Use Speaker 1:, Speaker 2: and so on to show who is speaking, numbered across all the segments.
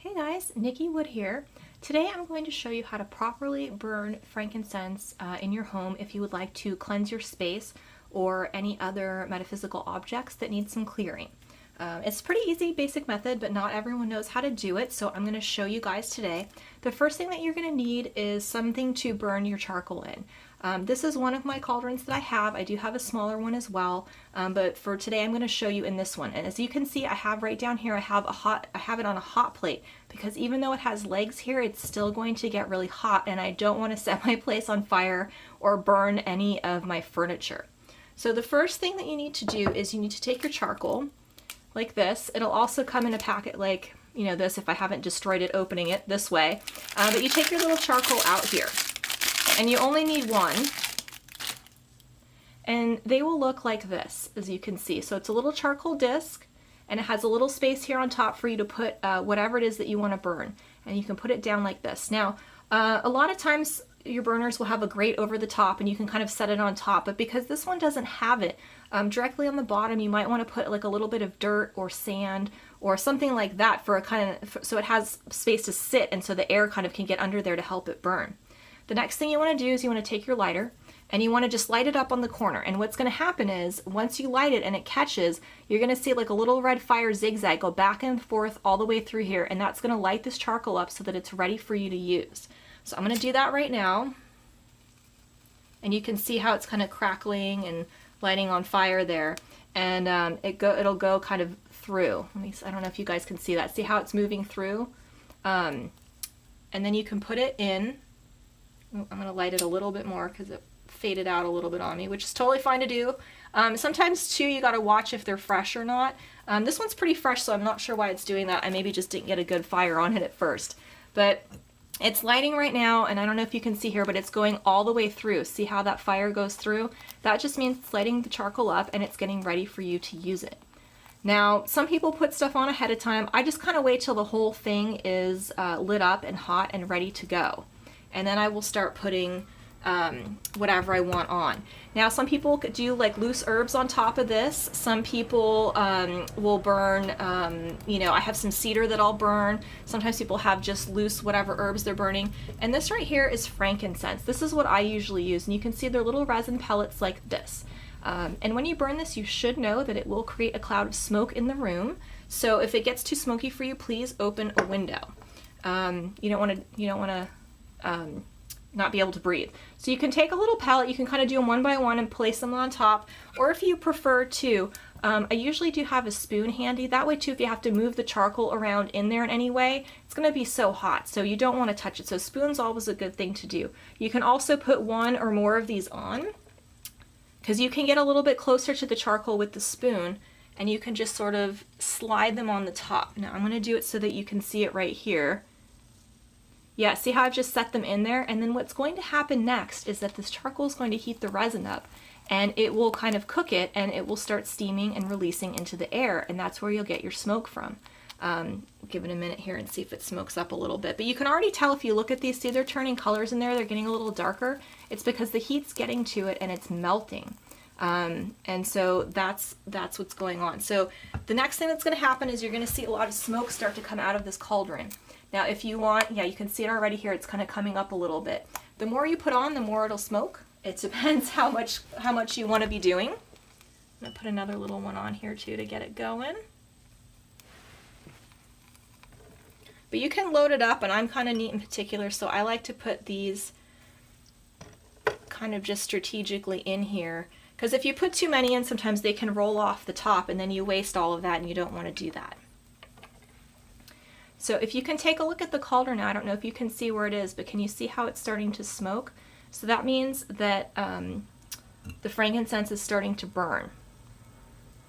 Speaker 1: Hey guys, Nikki Wood here. Today I'm going to show you how to properly burn frankincense in your home if you would like to cleanse your space or any other metaphysical objects that need some clearing. It's a pretty easy, basic method, but not everyone knows how to do it, so I'm going to show you guys today. The first thing that you're going to need is something to burn your charcoal in. This is one of my cauldrons that I have. I do have a smaller one as well, but for today I'm going to show you in this one. And as you can see, I have right down here, I have it on a hot plate, because even though it has legs here, it's still going to get really hot, and I don't want to set my place on fire or burn any of my furniture. So the first thing that you need to do is you need to take your charcoal like this. It'll also come in a packet like, you know, this, if I haven't destroyed it opening it this way. But you take your little charcoal out here, and you only need one, and they will look like this, as you can see. So it's a little charcoal disc, and it has a little space here on top for you to put whatever it is that you want to burn, and you can put it down like this. Now, a lot of times your burners will have a grate over the top, and you can kind of set it on top, but because this one doesn't have it, directly on the bottom, you might want to put like a little bit of dirt or sand or something like that for a kind of, so it has space to sit, and so the air kind of can get under there to help it burn. The next thing you want to do is you want to take your lighter, and you want to just light it up on the corner. And what's going to happen is once you light it and it catches, you're going to see like a little red fire zigzag go back and forth all the way through here, and that's going to light this charcoal up so that it's ready for you to use. So I'm going to do that right now, and you can see how it's kind of crackling and lighting on fire there, and it'll go kind of through. I don't know if you guys can see that. See how it's moving through? And then you can put it in. I'm going to light it a little bit more because it faded out a little bit on me, which is totally fine to do. Sometimes too, you got to watch if they're fresh or not. This one's pretty fresh, so I'm not sure why it's doing that. I maybe just didn't get a good fire on it at first. But it's lighting right now, and I don't know if you can see here, but it's going all the way through. See how that fire goes through? That just means it's lighting the charcoal up, and it's getting ready for you to use it. Now, some people put stuff on ahead of time. I just kind of wait till the whole thing is lit up and hot and ready to go. And then I will start putting whatever I want on. Now, some people do like loose herbs on top of this. Some people will burn, you know, I have some cedar that I'll burn. Sometimes people have just loose whatever herbs they're burning. And this right here is frankincense. This is what I usually use, and you can see they're little resin pellets like this. And when you burn this, you should know that it will create a cloud of smoke in the room. So if it gets too smoky for you, please open a window. You don't want to not be able to breathe. So you can take a little pellet, you can kind of do them one by one and place them on top, or if you prefer to, I usually do have a spoon handy. That way too, if you have to move the charcoal around in there in any way, it's going to be so hot, so you don't want to touch it. So spoon's always a good thing to do. You can also put one or more of these on, because you can get a little bit closer to the charcoal with the spoon, and you can just sort of slide them on the top. Now I'm going to do it so that you can see it right here. Yeah, see how I've just set them in there? And then what's going to happen next is that this charcoal is going to heat the resin up, and it will kind of cook it, and it will start steaming and releasing into the air, and that's where you'll get your smoke from. Give it a minute here and see if it smokes up a little bit. But you can already tell if you look at these, see they're turning colors in there, they're getting a little darker. It's because the heat's getting to it and it's melting. And so that's what's going on. So the next thing that's going to happen is you're going to see a lot of smoke start to come out of this cauldron. Now if you want, yeah, you can see it already here, it's kind of coming up a little bit. The more you put on, the more it'll smoke. It depends how much you want to be doing. I'm going to put another little one on here too to get it going. But you can load it up, and I'm kind of neat in particular, so I like to put these kind of just strategically in here, because if you put too many in, sometimes they can roll off the top, and then you waste all of that, and you don't want to do that. So if you can take a look at the cauldron now, I don't know if you can see where it is, but can you see how it's starting to smoke? So that means that the frankincense is starting to burn.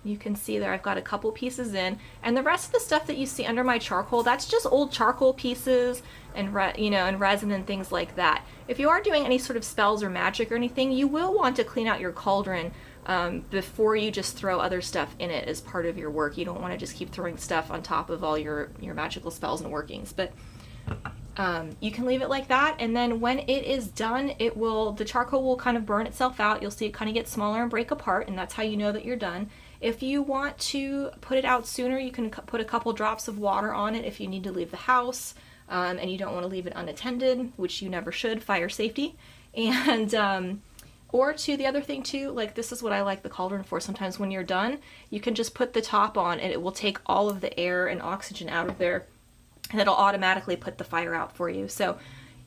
Speaker 1: You can see there I've got a couple pieces in, and the rest of the stuff that you see under my charcoal, that's just old charcoal pieces and and resin and things like that. If you are doing any sort of spells or magic or anything, you will want to clean out your cauldron before you just throw other stuff in it as part of your work. You don't want to just keep throwing stuff on top of all your magical spells and workings. But you can leave it like that, and then when it is done, the charcoal will kind of burn itself out. You'll see it kind of get smaller and break apart, and that's how you know that you're done. If you want to put it out sooner, you can put a couple drops of water on it if you need to leave the house and you don't want to leave it unattended, which you never should, fire safety. And or the other thing too, like this is what I like the cauldron for. Sometimes when you're done, you can just put the top on and it will take all of the air and oxygen out of there, and it'll automatically put the fire out for you. So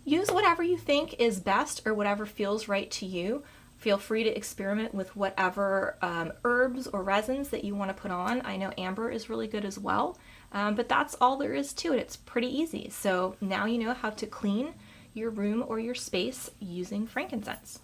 Speaker 1: use whatever you think is best or whatever feels right to you. Feel free to experiment with whatever herbs or resins that you want to put on. I know amber is really good as well, but that's all there is to it. It's pretty easy. So now you know how to clean your room or your space using frankincense.